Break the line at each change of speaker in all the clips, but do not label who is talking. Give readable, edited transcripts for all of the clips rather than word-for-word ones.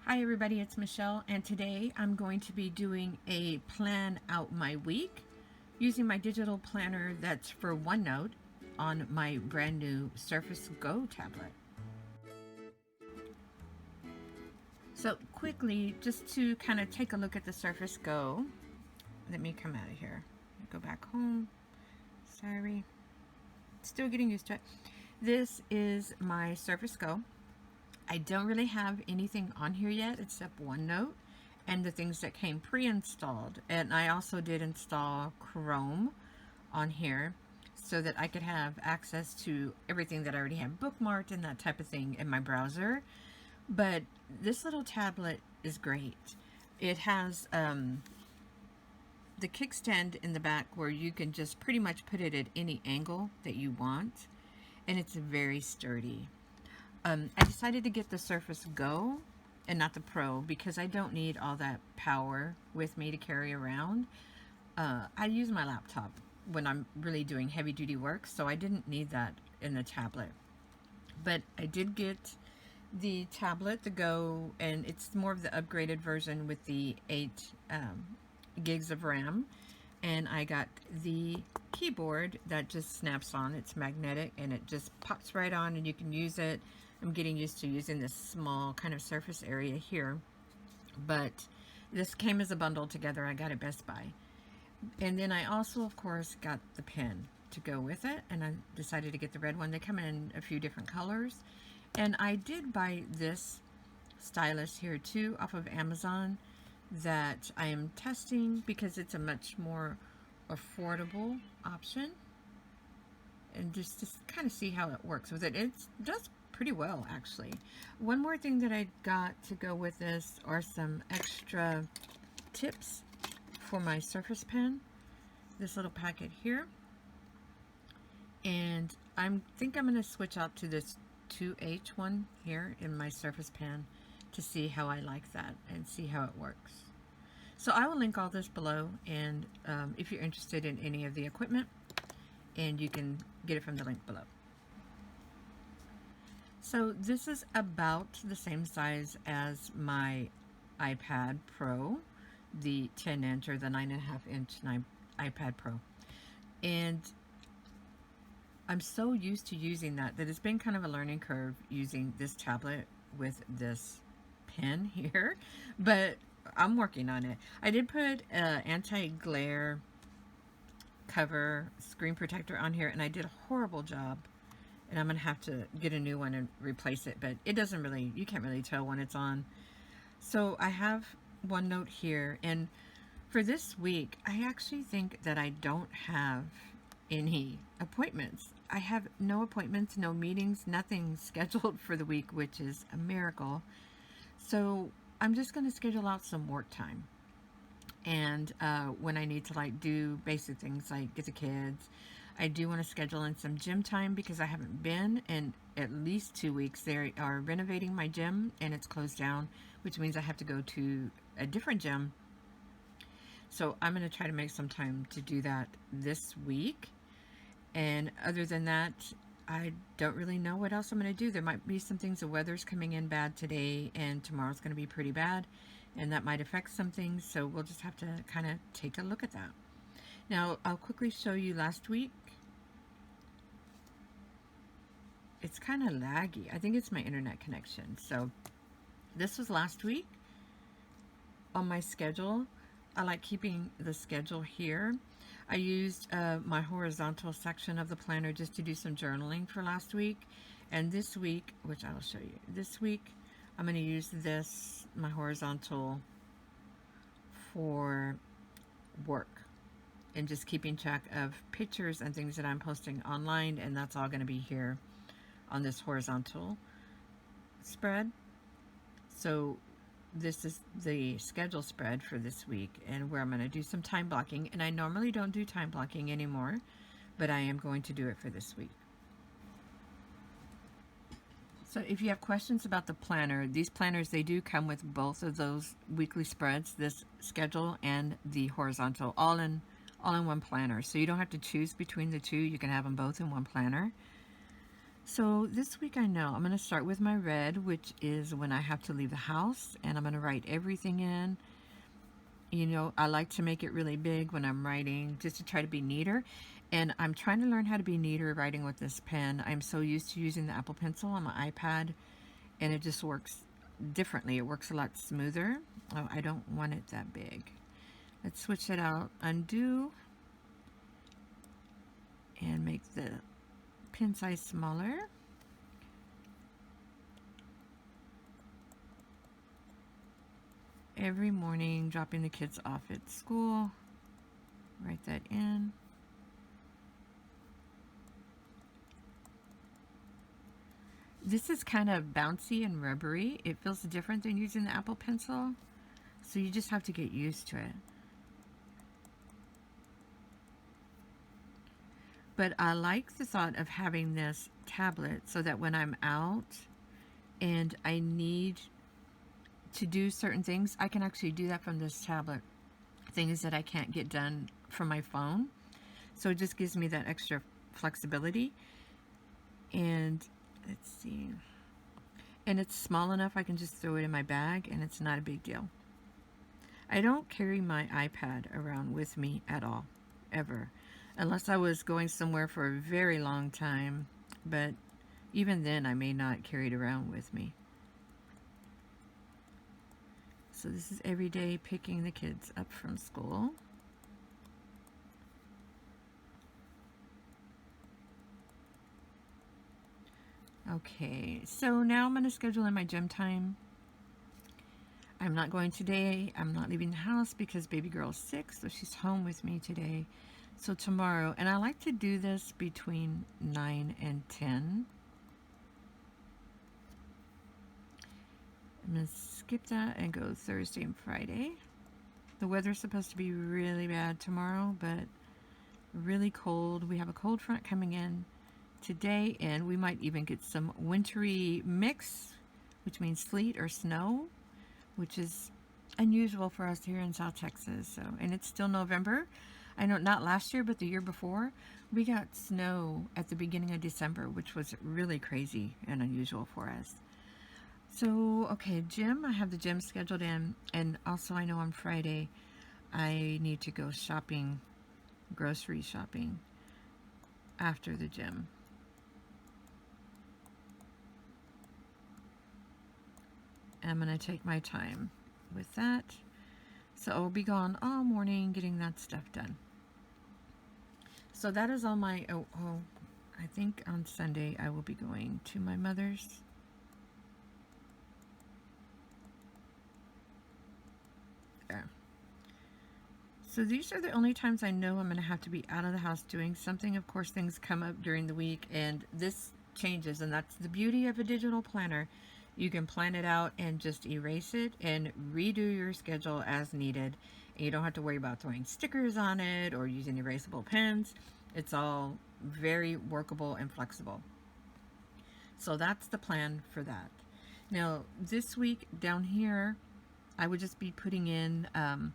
Hi everybody, it's Michelle, and today I'm going to be doing a plan out my week using my digital planner that's for OneNote on my brand new Surface Go tablet. So quickly, just to kind of take a look at the Surface Go, let me come out of here. Go back home. Sorry. Still getting used to it. This is my Surface Go. I don't really have anything on here yet except OneNote and the things that came pre-installed. And I also did install Chrome on here so that I could have access to everything that I already have bookmarked and that type of thing in my browser. But this little tablet is great. It has the kickstand in the back where you can just pretty much put it at any angle that you want, and it's very sturdy. I decided to get the Surface Go and not the Pro because I don't need all that power with me to carry around. I use my laptop when I'm really doing heavy duty work, so I didn't need that in the tablet. But I did get the tablet, the Go, and it's more of the upgraded version with the 8 gigs of RAM. And I got the keyboard that just snaps on. It's magnetic and it just pops right on and you can use it. I'm getting used to using this small kind of surface area here, but this came as a bundle together. I got it Best Buy. And then I also, of course, got the pen to go with it, and I decided to get the red one. They come in a few different colors. And I did buy this stylus here too off of Amazon that I am testing because it's a much more affordable option, and just to kind of see how it works with it. It does pretty well, actually. One more thing that I got to go with this are some extra tips for my Surface Pen. This little packet here. And I think I'm going to switch out to this 2H one here in my Surface Pen to see how I like that and see how it works. So I will link all this below, and if you're interested in any of the equipment, and you can get it from the link below. So this is about the same size as my iPad Pro, the 10-inch or the 9.5-inch iPad Pro. And I'm so used to using that it's been kind of a learning curve using this tablet with this pen here, but I'm working on it. I did put an anti-glare cover screen protector on here, and I did a horrible job, and I'm gonna have to get a new one and replace it, but it doesn't really, you can't really tell when it's on. So I have OneNote here, and for this week I actually think that I don't have any appointments. I have no appointments, no meetings, nothing scheduled for the week, which is a miracle. So I'm just going to schedule out some work time. And when I need to like do basic things like get the kids, I do want to schedule in some gym time because I haven't been in at least 2 weeks. They are renovating my gym and it's closed down, which means I have to go to a different gym. So I'm going to try to make some time to do that this week. And other than that, I don't really know what else I'm going to do. There might be some things. The weather's coming in bad today, and tomorrow's going to be pretty bad, and that might affect some things. So we'll just have to kind of take a look at that. Now, I'll quickly show you last week. It's kind of laggy. I think it's my internet connection. So this was last week on my schedule. I like keeping the schedule here. I used my horizontal section of the planner just to do some journaling for last week. And this week, which I will show you, this week I'm going to use this, my horizontal, for work. And just keeping track of pictures and things that I'm posting online. And that's all going to be here on this horizontal spread. So this is the schedule spread for this week, and where I'm going to do some time blocking. And I normally don't do time blocking anymore, but I am going to do it for this week. So if you have questions about the planner, these planners, they do come with both of those weekly spreads, this schedule and the horizontal, all in one planner. So you don't have to choose between the two. You can have them both in one planner. So this week I know I'm going to start with my red, which is when I have to leave the house, and I'm going to write everything in. You know, I like to make it really big when I'm writing just to try to be neater. And I'm trying to learn how to be neater writing with this pen. I'm so used to using the Apple Pencil on my iPad, and it just works differently. It works a lot smoother. Oh, I don't want it that big. Let's switch it out, undo, and make the pen size smaller. Every morning, dropping the kids off at school, write that in. This is kind of bouncy and rubbery. It feels different than using the Apple Pencil, so you just have to get used to it. But I like the thought of having this tablet so that when I'm out and I need to do certain things, I can actually do that from this tablet. Things that I can't get done from my phone. So it just gives me that extra flexibility. And let's see. And it's small enough I can just throw it in my bag and it's not a big deal. I don't carry my iPad around with me at all, ever. Unless I was going somewhere for a very long time. But even then I may not carry it around with me. So this is every day picking the kids up from school. Okay, so now I'm going to schedule in my gym time. I'm not going today. I'm not leaving the house because baby girl's sick, so she's home with me today. So tomorrow, and I like to do this between 9 and 10. I'm going to skip that and go Thursday and Friday. The weather's supposed to be really bad tomorrow, but really cold. We have a cold front coming in today, and we might even get some wintry mix, which means sleet or snow, which is unusual for us here in South Texas. So, and it's still November. I know not last year, but the year before, we got snow at the beginning of December, which was really crazy and unusual for us. So, okay, gym, I have the gym scheduled in, and also I know on Friday I need to go shopping, grocery shopping, after the gym. I'm going to take my time with that. So I'll be gone all morning getting that stuff done. So that is all my, I think on Sunday I will be going to my mother's. There. So these are the only times I know I'm going to have to be out of the house doing something. Of course, things come up during the week, and this changes, and that's the beauty of a digital planner. You can plan it out and just erase it and redo your schedule as needed. And you don't have to worry about throwing stickers on it or using erasable pens. It's all very workable and flexible. So that's the plan for that. Now, this week down here, I would just be putting in, I've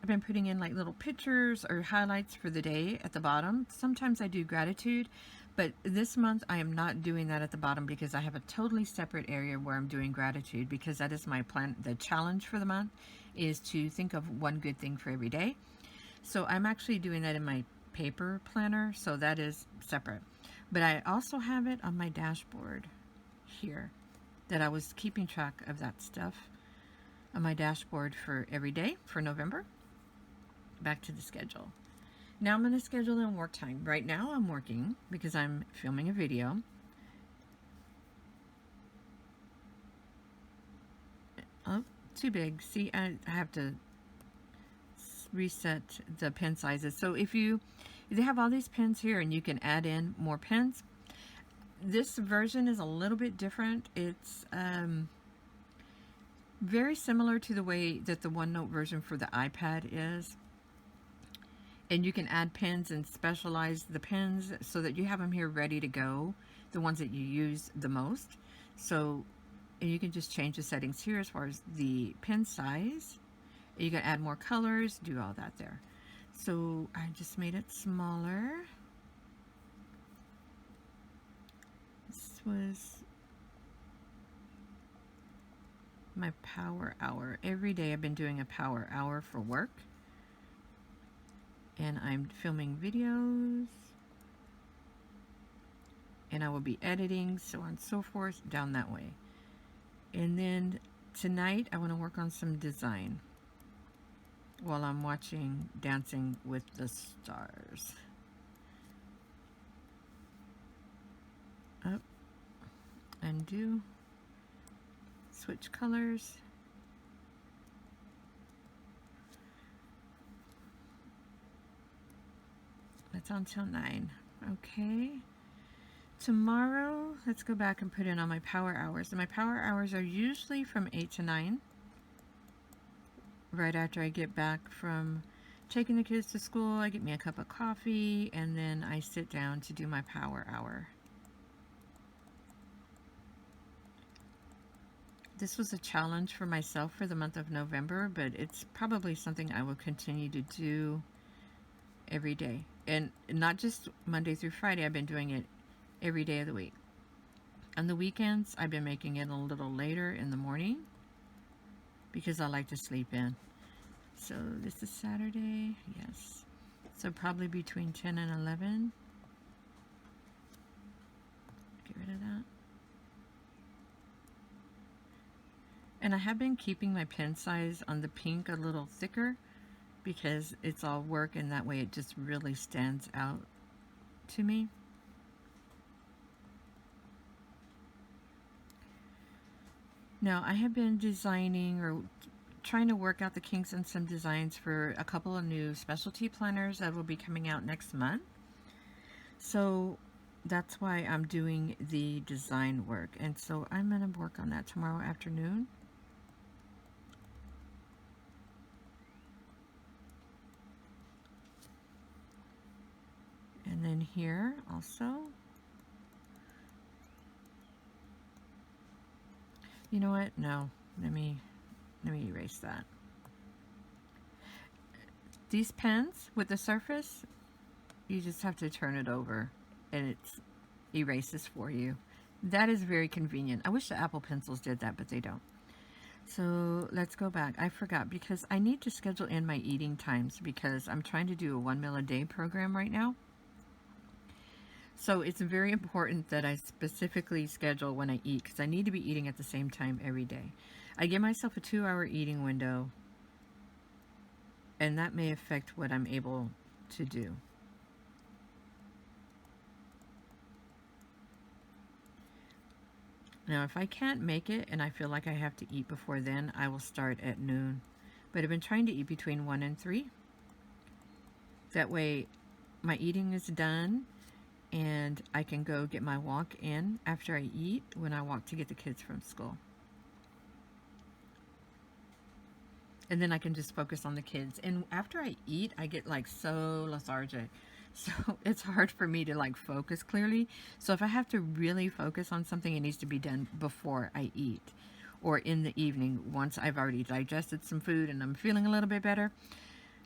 been putting in like little pictures or highlights for the day at the bottom. Sometimes I do gratitude, but this month I am not doing that at the bottom because I have a totally separate area where I'm doing gratitude, because that is my plan. The challenge for the month is to think of one good thing for every day. So I'm actually doing that in my paper planner, so that is separate. But I also have it on my dashboard here, that I was keeping track of that stuff on my dashboard for every day for November. Back to the schedule. Now I'm going to schedule in work time. Right now I'm working because I'm filming a video. Oh, too big. See, I have to reset the pen sizes. So if they have all these pens here and you can add in more pens. This version is a little bit different. It's very similar to the way that the OneNote version for the iPad is. And you can add pens and specialize the pens so that you have them here ready to go, the ones that you use the most. So, and you can just change the settings here as far as the pen size. You can add more colors, do all that there. So I just made it smaller. was my power hour. Every day I've been doing a power hour for work. And I'm filming videos. And I will be editing, so on and so forth, down that way. And then tonight I want to work on some design while I'm watching Dancing with the Stars. Up, undo, switch colors. That's on till 9. Okay. Tomorrow, let's go back and put in on my power hours. And my power hours are usually from 8 to 9. Right after I get back from taking the kids to school, I get me a cup of coffee, and then I sit down to do my power hour. This was a challenge for myself for the month of November, but it's probably something I will continue to do every day. And not just Monday through Friday, I've been doing it every day of the week. On the weekends, I've been making it a little later in the morning because I like to sleep in. So this is Saturday, yes. So probably between 10 and 11. Get rid of that. And I have been keeping my pen size on the pink a little thicker because it's all work, and that way it just really stands out to me. Now, I have been designing or trying to work out the kinks in some designs for a couple of new specialty planners that will be coming out next month. So that's why I'm doing the design work. And so I'm going to work on that tomorrow afternoon. And then here also. You know what? No. Let me erase that. These pens with the surface, you just have to turn it over and it erases for you. That is very convenient. I wish the Apple pencils did that, but they don't. So let's go back. I forgot because I need to schedule in my eating times because I'm trying to do a 1 meal a day program right now. So it's very important that I specifically schedule when I eat because I need to be eating at the same time every day. I give myself a 2-hour eating window, and that may affect what I'm able to do. Now, if I can't make it and I feel like I have to eat before then, I will start at noon. But I've been trying to eat between 1 and 3. That way, my eating is done, and I can go get my walk in after I eat when I walk to get the kids from school. And then I can just focus on the kids. And after I eat, I get like so lethargic. So it's hard for me to like focus clearly. So if I have to really focus on something, it needs to be done before I eat or in the evening once I've already digested some food and I'm feeling a little bit better.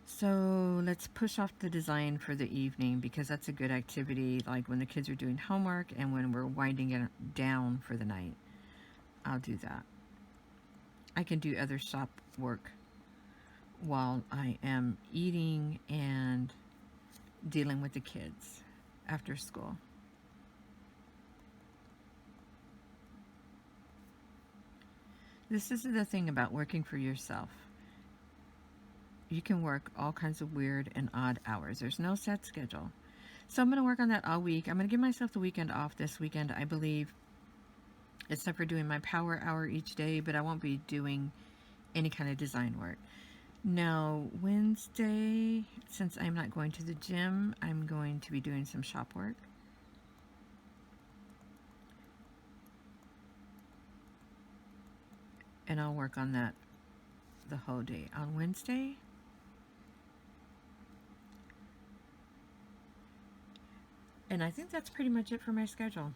So let's push off the design for the evening because that's a good activity, like when the kids are doing homework and when we're winding it down for the night. I'll do that. I can do other shop work while I am eating and dealing with the kids after school. This is the thing about working for yourself. You can work all kinds of weird and odd hours. There's no set schedule. So I'm going to work on that all week. I'm going to give myself the weekend off this weekend, I believe, except for doing my power hour each day, but I won't be doing any kind of design work. Now, Wednesday, since I'm not going to the gym, I'm going to be doing some shop work. And I'll work on that the whole day. On Wednesday, and I think that's pretty much it for my schedule.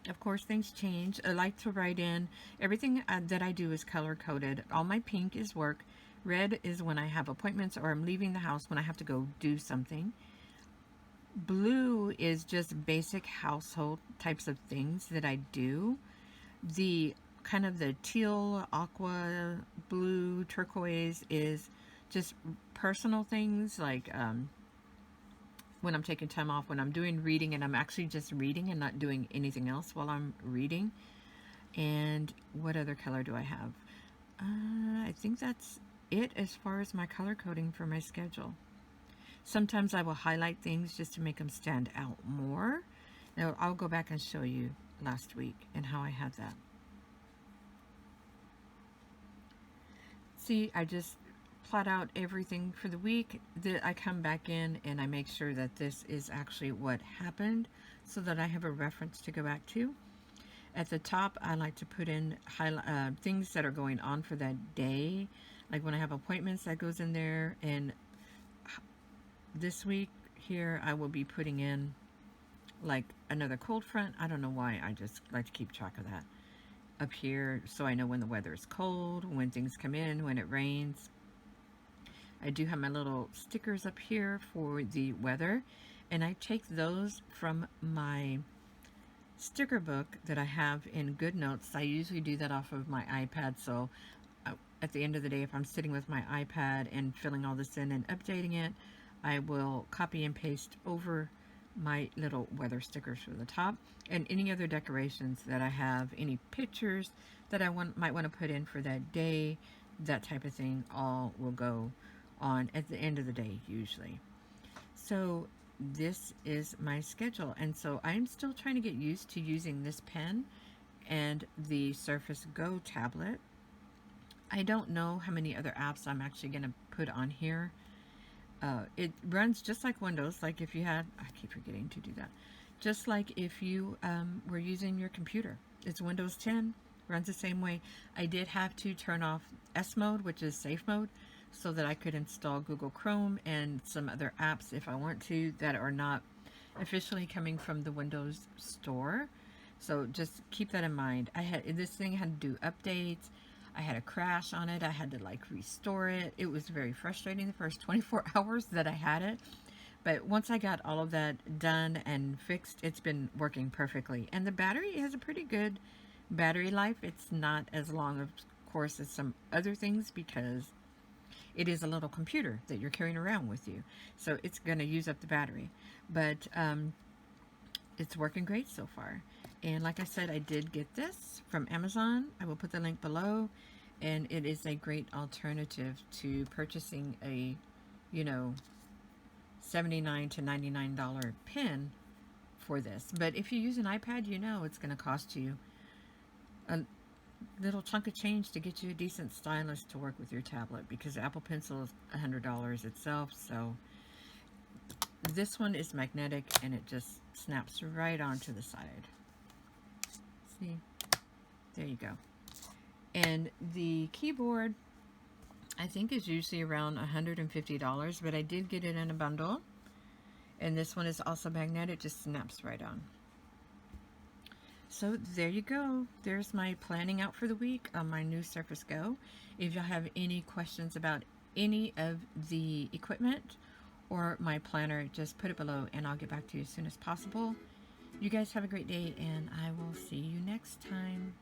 Of course, things change. I like to write in. Everything that I do is color-coded. All my pink is work. Red is when I have appointments or I'm leaving the house when I have to go do something. Blue is just basic household types of things that I do. The kind of the teal, aqua, blue, turquoise is just personal things like when I'm taking time off, when I'm doing reading and I'm actually just reading and not doing anything else while I'm reading. And what other color do I have? I think that's it as far as my color coding for my schedule. Sometimes I will highlight things just to make them stand out more. Now I'll go back and show you last week and how I had that. See, I just plot out everything for the week. I come back in and I make sure that this is actually what happened so that I have a reference to go back to. At the top, I like to put in things that are going on for that day. Like when I have appointments, that goes in there. And this week here, I will be putting in like another cold front. I don't know why, I just like to keep track of that up here so I know when the weather is cold, when things come in, when it rains. I do have my little stickers up here for the weather, and I take those from my sticker book that I have in GoodNotes. I usually do that off of my iPad, so at the end of the day, if I'm sitting with my iPad and filling all this in and updating it, I will copy and paste over my little weather stickers for the top, and any other decorations that I have, any pictures that I might want to put in for that day, that type of thing, all will go on at the end of the day usually. So this is my schedule, and so I'm still trying to get used to using this pen and the Surface Go tablet. I don't know how many other apps I'm actually going to put on here. It runs just like Windows, like if you had, I keep forgetting to do that, just like if you were using your computer. It's Windows 10, runs the same way. I did have to turn off S mode, which is safe mode, so that I could install Google Chrome and some other apps if I want to that are not officially coming from the Windows Store. So just keep that in mind. This thing had to do updates. I had a crash on it. I had to like restore it. It was very frustrating the first 24 hours that I had it. But once I got all of that done and fixed, it's been working perfectly. And the battery has a pretty good battery life. It's not as long, of course, as some other things because it is a little computer that you're carrying around with you. So it's going to use up the battery. But it's working great so far. And like I said, I did get this from Amazon. I will put the link below. And it is a great alternative to purchasing a, $79 to $99 pen for this. But if you use an iPad, it's going to cost you a little chunk of change to get you a decent stylus to work with your tablet, because the Apple Pencil is $100 itself. So this one is magnetic and it just snaps right onto the side. See, there you go. And the keyboard, I think, is usually around $150, but I did get it in a bundle. And this one is also magnetic, just snaps right on. So there you go. There's my planning out for the week on my new Surface Go. If y'all have any questions about any of the equipment or my planner, just put it below and I'll get back to you as soon as possible. You guys have a great day, and I will see you next time.